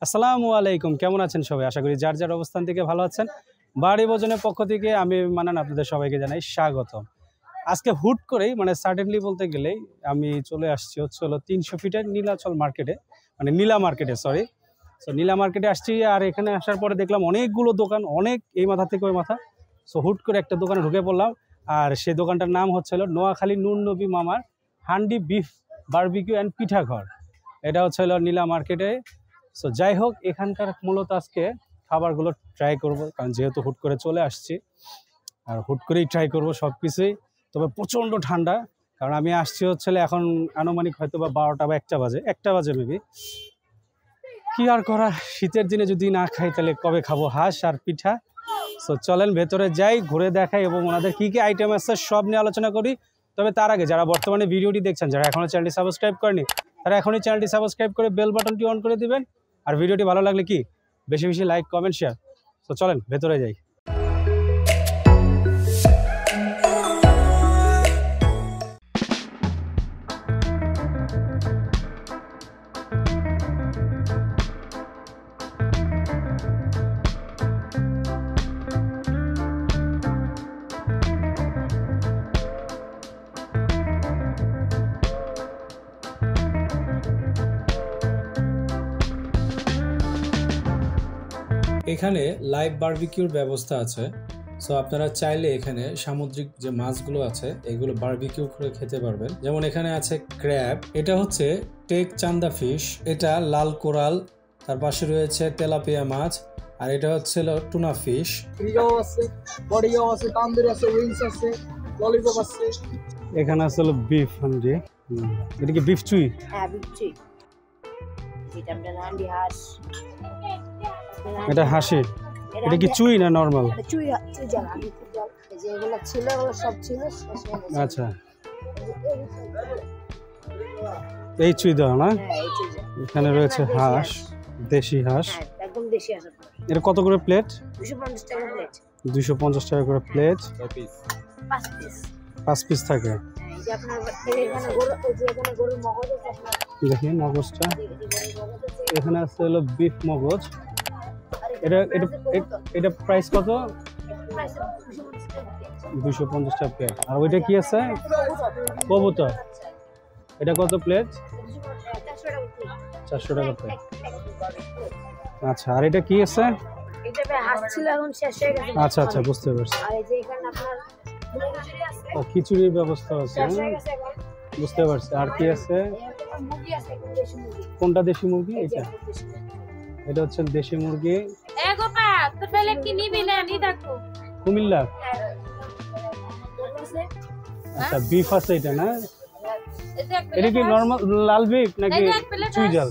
আসসালামু আলাইকুম, কেমন আছেন সবাই? আশা করি যার যার অবস্থান থেকে ভালো আছেন। বাড়ি ভোজনের পক্ষ থেকে আমি মানান আপনাদের সবাইকে জানাই স্বাগতম। আজকে হুট করেই সাডেনলি বলতে গেলেই আমি চলে আসছি হলো 300 ফিটের নীলাচল মার্কেটে, নীলা মার্কেটে সরি। সো নীলা মার্কেটে আসছি, আর এখানে আসার পরে দেখলাম অনেকগুলো দোকান, অনেক এই মাথা থেকে ওই মাথা। সো হুট করে একটা দোকানে ঢুকে পড়লাম, আর সেই দোকানটার নাম হচ্ছিল নোয়াখালী নূর নবী মামার হান্ডি বিফ বারবিকিউ অ্যান্ড পিঠাঘর। এটা হলো নীলা মার্কেটে। সো যাই হোক, এখানকার মূলত আজকে খাবারগুলো ট্রাই করব, কারণ যেহেতু হুট করে চলে আসছি আর হুট করেই ট্রাই করব সব কিছুই। তবে প্রচণ্ড ঠান্ডা, কারণ আমি আসছি এখন আনুমানিক হয়তো বা 12টা বা 1টা বাজে মেবি। কি আর করা, শীতের দিনে যদি না খাই তাহলে কবে খাবো হাঁস আর পিঠা। সো চলেন ভেতরে যাই, ঘুরে দেখাই এবং ওনাদের কী কী আইটেম আছে সব নিয়ে আলোচনা করি। তবে তার আগে যারা বর্তমানে ভিডিওটি দেখছেন, যারা এখনও চ্যানেলটি সাবস্ক্রাইব করেনি, তারা এখনই চ্যানেলটি সাবস্ক্রাইব করে বেল বাটনটি অন করে দিবেন। আর ভিডিওটি ভালো লাগলে কি বেশি বেশি লাইক, কমেন্ট, শেয়ার। তো চলেন ভেতরে যাই। এখানে লাইভ বারবিকিউর ব্যবস্থা আছে। সো আপনারা চাইলে এখানে সামুদ্রিক যে মাছগুলো আছে এগুলো বারবিকিউ করে খেতে পারবেন। যেমন এখানে আছে ক্র্যাব, এটা হচ্ছে টেক চান্দা ফিশ, এটা লাল কোরাল, তার পাশে রয়েছে তেলাপিয়া মাছ, আর এটা হচ্ছে টুনা ফিশ। এখানে আছে বিফ হান্ডি। এটা কি বিফ চুই? হ্যাঁ, বিফ চুই। এটা আমরা হান্ডি হাঁস। এটা হাসি। এটা কি চুই না নরমাল? চুই, চুই জাল, আমি চুই জাল। যেগুলো ছিল ওগুলো সব ছিল। আচ্ছা, এই চুই দাও না? হ্যাঁ, এই চুই জাল। এখানে রয়েছে হাঁস, দেশি হাঁস। হ্যাঁ, একদম দেশি হাঁস। এটা কত করে প্লেট? 250 টাকা প্লেট। 250 টাকা করে প্লেট। 5 পিস। 5 পিস থাকে। এই যে আপনার এখানে গরু, এই যে এখানে গরুর মগজ আছে আপনার। দেখেন মগজটা। এখানে আছে হলো বিফ মগজ। এটা এটা এটা প্রাইস কত? 250 টাকা প্লেট। আর ওইটা কি আছে? কবুতর। এটা কত প্লেট? 400 টাকা প্লেট। আচ্ছা, আর এটা কি আছে? এটা হাঁস ছিল, এখন শেষ হয়ে গেছে। আচ্ছা আচ্ছা, বুঝতে পারছি। আর এই যে এখানে আপনার খিচুড়ি আছে। ও, খিচুড়ির ব্যবস্থা আছে। শেষ হয়ে গেছে এখন। বুঝতে পারছি। আর কি আছে? মুরগি আছে, দেশি মুরগি। কোনটা দেশি মুরগি? এটা এটা হচ্ছে দেশি মুরগি। এ গোপা, তোর প্লেট কি নিবি না? আমি দেখো কুমিল্লা। আচ্ছা, বিফ আছে এটা না? এটা কি নরমাল লাল বিফ নাকি চুই জাল?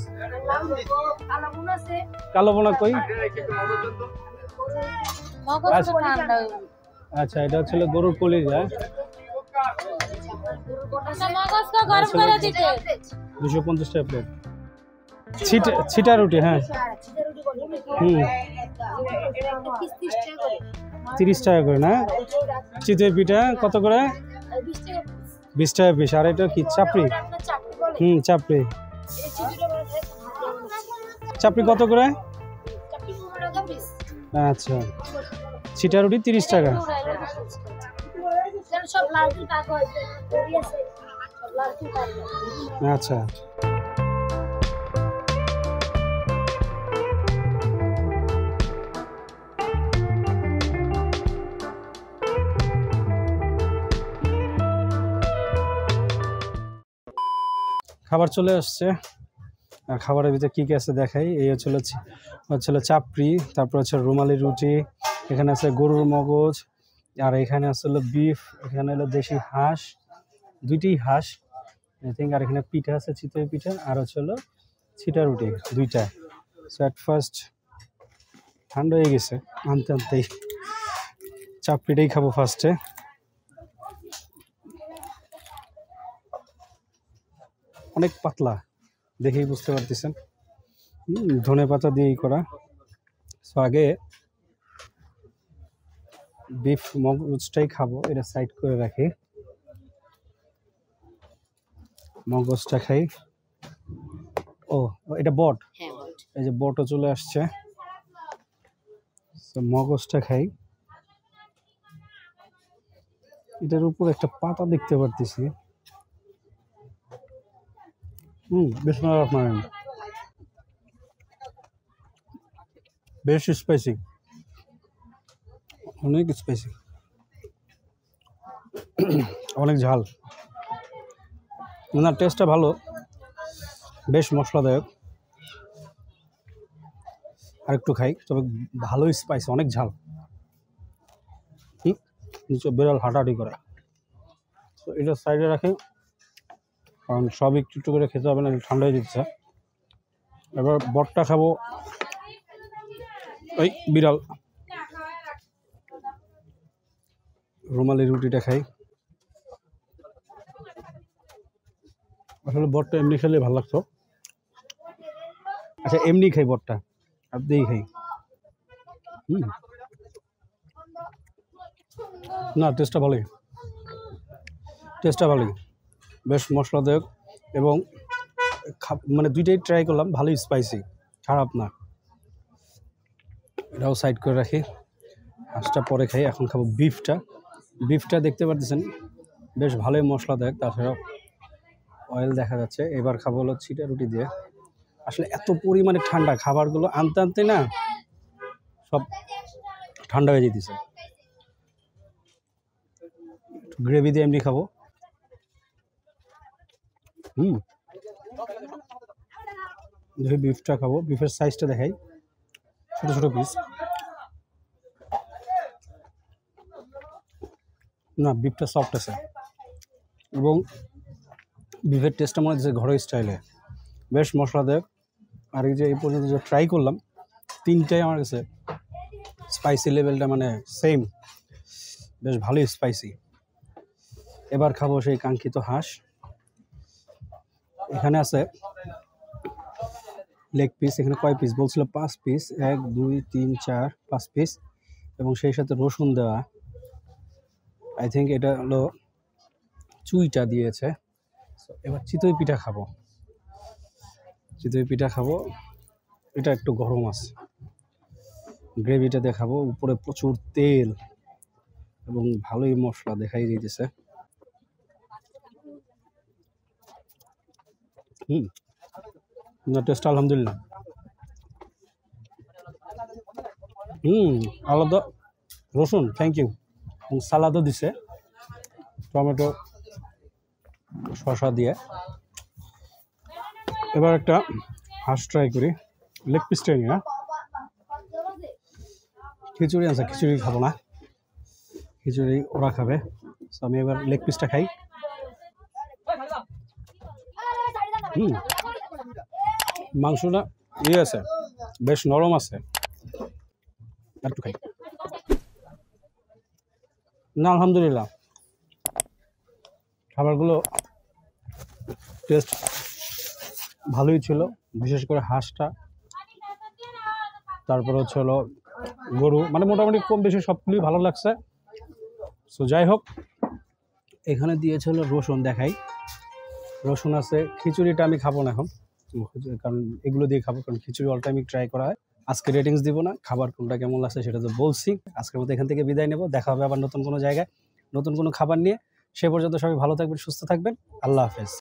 কালো বোনা কই? আচ্ছা, এটা হচ্ছে গরুর কলিজা। 250 টাকা প্লেট। ছিটা রুটি। হ্যাঁ, 30 টাকা করে না? চিতই পিঠা কত করে? 20 টাকা পিস। আর এটা কি চাপড়ি? চাপড়ি। চাপড়ি কত করে? আচ্ছা, ছিটা রুটি 30 টাকা। আচ্ছা, খাবার চলে আসছে। আর খাবারের ভিতরে কী কী আছে দেখাই। এই হচ্ছিল চাপড়ি, তারপর হচ্ছে রুমালি রুটি, এখানে আছে গরুর মগজ, আর এখানে আসলে বিফ, এখানে হলো দেশি হাঁস, 2টি হাঁস আই থিঙ্ক, আর এখানে পিঠা আছে, চিতই পিঠা, আর হলো ছিটা রুটি 2টা। সো অ্যাট ফার্স্ট ঠান্ডা হয়ে গেছে আনতে আনতেই। চাপড়িটাই খাবো ফার্স্টে। অনেক পাতলা, দেখেই বুঝতে পারতেছেন। ধনে পাতা দিয়েই করা। সো আগে বিফ মগজটাই খাবো, এটা সাইড করে রাখি। মগজটা খাই। ও, এটা বট। হ্যাঁ, বট। এই যে বটও চলে আসছে, মগজটা খাই। এটার উপর একটা পাতা দেখতে পারতেছি। বিসমিল্লাহির রহমানির রহিম। বেশ স্পাইসি, অনেক স্পাইসি, অনেক ঝাল। না, টেস্টটা ভালো, বেশ মশলাদায়ক। আর একটু খাই, তবে ভালো স্পাইসি, অনেক ঝাল। নিচে বিড়াল হাঁটাহাঁটি করে, তো এটা সাইডে রাখি, কারণ সব একটু একটু করে খেতে হবে না, ঠান্ডা হয়ে দিচ্ছে। এবার বটটা খাবো। ওই বিড়াল। রুমালি রুটিটা খাই। আসলে বটটা এমনি খেলে ভালো লাগতো। আচ্ছা, এমনি খাই বটটা, আর দিয়েই খাই। না, টেস্টটা ভালোই, বেশ মশলাদায়ক। এবং মানে দুইটাই ট্রাই করলাম, ভালোই স্পাইসি, খারাপ না। এটাও সাইড করে রাখি, হাঁসটা পরে খাই। এখন খাবো বিফটা দেখতে পাচ্ছেন, বেশ ভালোই মশলাদায়ক, তাছাড়াও অয়েল দেখা যাচ্ছে। এবার খাবো হলো ছিটা রুটি দিয়ে। আসলে এত পরিমাণে ঠান্ডা, খাবারগুলো আনতে আনতে না সব ঠান্ডা হয়ে যেতেছে। গ্রেভি দিয়ে এমনি খাবো। দেখি বিফটা খাবো, বিফের সাইজটা দেখাই, ছোট ছোট পিস। না, বিফটা সফট আছে এবং বিফের টেস্টটা মনে হচ্ছে ঘরোয়া স্টাইলে, বেশ মশলাদায়ক। আর এই যে এই পর্যন্ত যে ট্রাই করলাম, তিনটাই আমার কাছে স্পাইসি লেভেলটা মানে সেম, বেশ ভালোই স্পাইসি। এবার খাবো সেই কাঙ্ক্ষিত হাঁস। এখানে আছে লেগ পিস। এখানে কয় পিস বলছিল? 5 পিস। 1 2 3 4 5 পিস, এবং সেই সাথে রসুন দেওয়া। আই থিঙ্ক এটা হলো চুইটা দিয়েছে। এবার চিতই পিঠা খাবো। এটা একটু গরম আছে, গ্রেভিটা দেখাবো। উপরে প্রচুর তেল এবং ভালোই মশলা দেখাই দিতেছে। না, টেস্ট আলহামদুলিল্লাহ। আলাদা রসুন, থ্যাংক ইউ। সালাদও দিছে, টমেটো শসা দিয়ে। এবার একটা হাঁস ট্রাই করি, লেগ পিস ট্রাই না। খিচুড়ি আছে, খিচুড়ি খাবো না, খিচুড়ি ওরা খাবে। তো আমি এবার লেগ পিসটা খাই। মাংসটা আছে, বেশ নরম আছে। একটু খাই। না, আলহামদুলিল্লাহ, খাবারগুলো টেস্ট ভালোই ছিল, বিশেষ করে হাঁসটা। তারপর হচ্ছে হলো গরু, মানে মোটামুটি কম বেশি সবগুলোই ভালো লাগছে। সো যাই হোক, এখানে দিয়েছে হলো রসুন, দেখাই। রসুন আছে। খিচুড়িটা আমি খাবো না এখন, কারণ এগুলো দিয়ে খাবো, কারণ খিচুড়ি অল টাইম ট্রাই করা হয়। আজকে রেটিংস দিব না, খাবার কোনটা কেমন লাগছে সেটা তো বলছি। আজকের মতো এখান থেকে বিদায় নেব, দেখা হবে আবার নতুন কোনো জায়গায় নতুন কোনো খাবার নিয়ে। সে পর্যন্ত সবাই ভালো থাকবেন, সুস্থ থাকবেন। আল্লাহ হাফেজ।